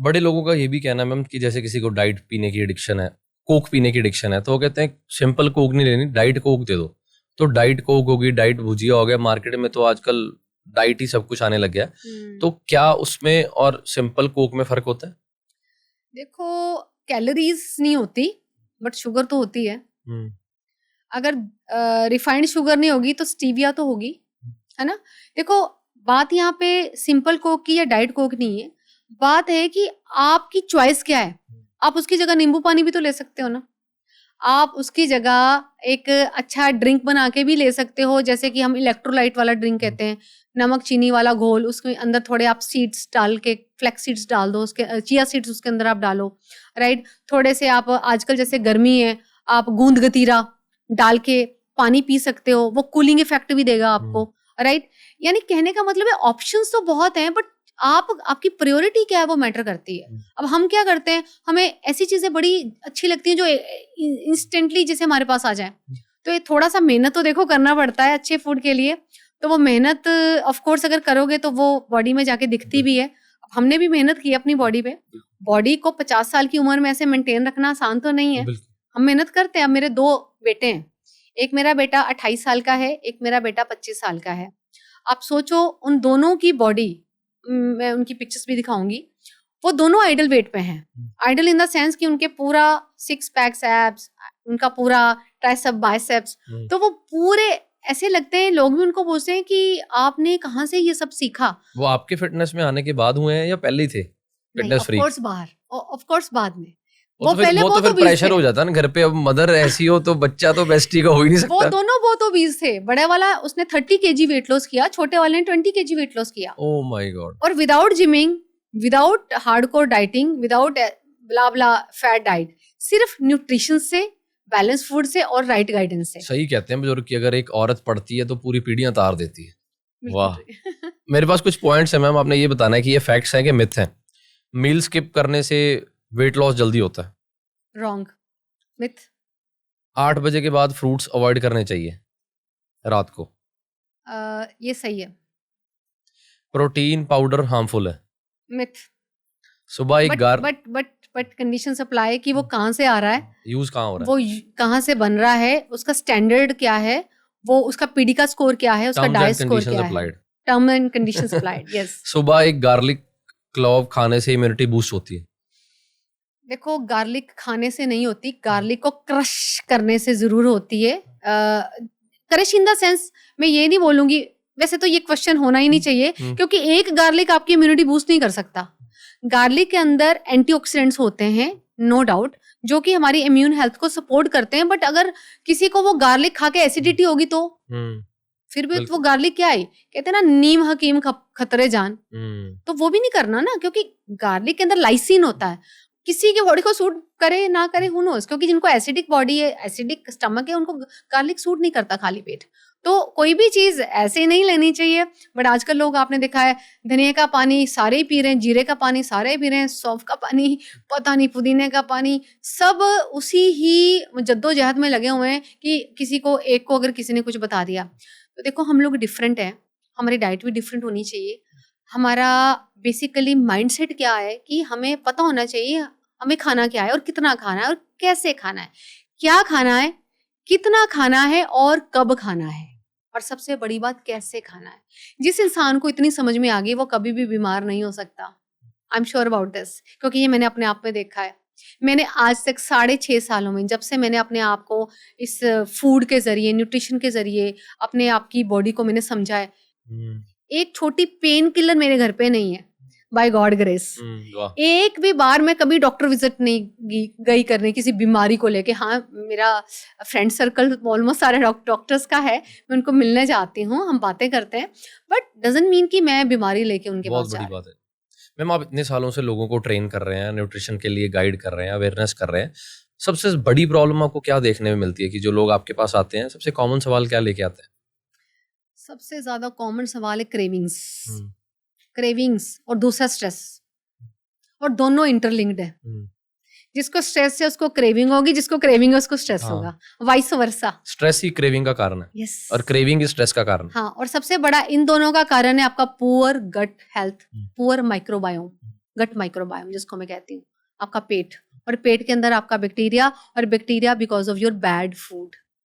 बड़े लोगों का ये भी कहना है मैम कि जैसे किसी को डाइट पीने की एडिक्शन है, कोक पीने की एडिक्शन है, तो वो कहते हैं सिंपल कोक नहीं लेनी, डाइट कोक दे दो। तो डाइट कोक होगी, डाइट भुजिया हो गया, मार्केट में तो आजकल डाइट ही सब कुछ आने लग गया है। तो क्या उसमें और सिंपल कोक में फर्क होता है? देखो, कैलोरीज नहीं होती बट शुगर तो होती है। अगर रिफाइंड शुगर नहीं होगी तो स्टीविया तो होगी, है ना। देखो, बात यहाँ पे सिंपल कोक की या डाइट कोक नहीं है, बात है कि आपकी चॉइस क्या है। आप उसकी जगह नींबू पानी भी तो ले सकते हो ना। आप उसकी जगह एक अच्छा ड्रिंक बना के भी ले सकते हो, जैसे कि हम इलेक्ट्रोलाइट वाला ड्रिंक कहते हैं, नमक चीनी वाला घोल, उसके अंदर थोड़े आप सीड्स डाल के, फ्लैक्स सीड्स डाल दो, उसके चिया सीड्स उसके अंदर आप डालो, राइट। थोड़े से आप आजकल जैसे गर्मी है, आप गूंद गतीरा डाल के पानी पी सकते हो, वो कूलिंग इफेक्ट भी देगा आपको, राइट। यानी कहने का मतलब है ऑप्शंस तो बहुत हैं, बट आपकी प्रायोरिटी क्या है वो मैटर करती है। अब हम क्या करते हैं, हमें ऐसी चीजें बड़ी अच्छी लगती हैं जो इंस्टेंटली जैसे हमारे पास आ जाए, तो ये थोड़ा सा मेहनत तो देखो करना पड़ता है अच्छे फूड के लिए। तो वो मेहनत ऑफ कोर्स अगर करोगे तो वो बॉडी में जाके दिखती भी है। हमने भी मेहनत की अपनी बॉडी पे। बॉडी को 50 साल की उम्र में ऐसे मेंटेन रखना आसान तो नहीं है, हम मेहनत करते हैं। अब मेरे 2 बेटे हैं, एक मेरा बेटा 28 साल का है, एक मेरा बेटा 25 साल का है। आप सोचो उन दोनों की बॉडी, मैं उनकी पिक्चर्स भी दिखाऊंगी, वो दोनों आइडल वेट पे हैं। आइडल इन द सेंस कि उनके पूरा 6 पैक्स एब्स, उनका पूरा ट्राइसेप बाइसेप्स, तो वो पूरे ऐसे लगते हैं, लोग भी उनको पूछते हैं कि आपने कहाँ से ये सब सीखा। वो आपके फिटनेस में आने के बाद हुए हैं या पहले ही थे फिटनेस फ्रीक? ऑफ कोर्स बाद में। वो तो फिर प्रेशर हो जाता है ना घर पे, अब मदर ऐसी हो तो बच्चा तो बेस्टी का हो ही नहीं सकता। वो दोनों बहुत ओबीज थे। बड़े वाला उसने 30 kg वेट लॉस किया, छोटे वाले ने 20 kg वेट लॉस किया। Oh my god. और without gyming, without hardcore dieting, without bla bla fat diet, सिर्फ न्यूट्रिशन से, बैलेंस फूड से और राइट गाइडेंस से। सही कहते हैं बुजुर्ग कि अगर एक औरत पढ़ती है तो पूरी पीढ़ियां तार देती है। वाह। मेरे पास कुछ पॉइंट्स हैं मैम, आपने ये बताना है कि ये फैक्ट्स हैं कि मिथ हैं। मील स्किप करने से वेट लॉस जल्दी होता है? Wrong, myth. 8 बजे के बाद फ्रूट्स अवॉइड करने चाहिए रात को? ये सही है। प्रोटीन पाउडर हार्मफुल है? मिथ। सुबह एक बट कंडीशन अप्लाई कि वो कहाँ से आ रहा है, यूज कहाँ हो रहा है, वो कहाँ से बन रहा है, उसका स्टैंडर्ड क्या है, वो उसका पीडी का स्कोर क्या है, उसका डाइट स्कोर क्या है। Term and conditions applied, yes. सुबह एक गार्लिक क्लॉव खाने से इम्यूनिटी बूस्ट होती है? देखो, गार्लिक खाने से नहीं होती, गार्लिक को क्रश करने से जरूर होती है। क्रश इन द सेंस, मैं ये नहीं बोलूंगी, वैसे तो ये क्वेश्चन होना ही नहीं चाहिए, क्योंकि एक गार्लिक आपकी इम्यूनिटी बूस्ट नहीं कर सकता। गार्लिक के अंदर एंटीऑक्सीडेंट्स होते हैं, नो डाउट, जो कि हमारी इम्यून हेल्थ को सपोर्ट करते हैं। बट अगर किसी को वो गार्लिक खा के एसिडिटी होगी तो फिर भी वो गार्लिक क्या है, कहते हैं ना, नीम हकीम खतरे जान, तो वो भी नहीं करना ना, क्योंकि गार्लिक के अंदर लाइसिन होता है। किसी की बॉडी को सूट करे ना करे, हु नोस, क्योंकि जिनको एसिडिक बॉडी है, एसिडिक स्टमक है, उनको गार्लिक सूट नहीं करता खाली पेट। तो कोई भी चीज ऐसे ही नहीं लेनी चाहिए। बट आजकल लोग, आपने देखा है, धनिया का पानी सारे ही पी रहे हैं, जीरे का पानी सारे ही पी रहे हैं, सौंफ का पानी, पता नहीं पुदीने का पानी, सब उसी ही जद्दोजहद में लगे हुए हैं कि किसी को, एक को अगर किसी ने कुछ बता दिया। तो देखो, हम लोग डिफरेंट हैं, हमारी डाइट भी डिफरेंट होनी चाहिए। हमारा बेसिकली माइंडसेट क्या है कि हमें पता होना चाहिए हमें खाना क्या है और कितना खाना है और कैसे खाना है, क्या खाना है, कितना खाना है और कब खाना है, और सबसे बड़ी बात कैसे खाना है। जिस इंसान को इतनी समझ में आ गई वो कभी भी बीमार नहीं हो सकता। I am sure about this, क्योंकि ये मैंने अपने आप में देखा है। मैंने आज तक 6.5 सालों में, जब से मैंने अपने आप को इस फूड के जरिए, न्यूट्रिशन के जरिए अपने आप की बॉडी को मैंने समझा है, एक छोटी पेन किलर मेरे घर पे नहीं है, बाय गॉड ग्रेस। एक भी बार मैं कभी डॉक्टर विजिट नहीं गई करने किसी बीमारी को लेके। हाँ, मेरा फ्रेंड सर्कल ऑलमोस्ट सारे डॉक्टर्स का है, मैं उनको मिलने जाती हूँ, हम बातें करते हैं, बट डजंट मीन कि मैं बीमारी लेके उनके पास जा रही हूँ। बहुत बड़ी बात है मैम, आप इतने सालों से लोगों को ट्रेन कर रहे हैं, न्यूट्रिशन के लिए गाइड कर रहे हैं, अवेयरनेस कर रहे हैं, सबसे बड़ी प्रॉब्लम आपको क्या देखने में मिलती है कि जो लोग आपके पास आते हैं, सबसे कॉमन सवाल क्या लेके आते हैं? सबसे ज्यादा कॉमन सवाल है क्रेविंग्स और दूसरा स्ट्रेस, और दोनों इंटरलिंक्ड है। जिसको स्ट्रेस है उसको क्रेविंग होगी, जिसको क्रेविंग है उसको स्ट्रेस होगा, वाइस वर्सा। स्ट्रेस ही क्रेविंग का कारण है। yes. और क्रेविंग ही स्ट्रेस का कारण। हाँ, और सबसे बड़ा इन दोनों का कारण है आपका poor gut health, poor microbiome. Gut microbiome जिसको मैं कहती हूँ, आपका पेट, और पेट के अंदर आपका बैक्टीरिया, और bacteria because of your bad food,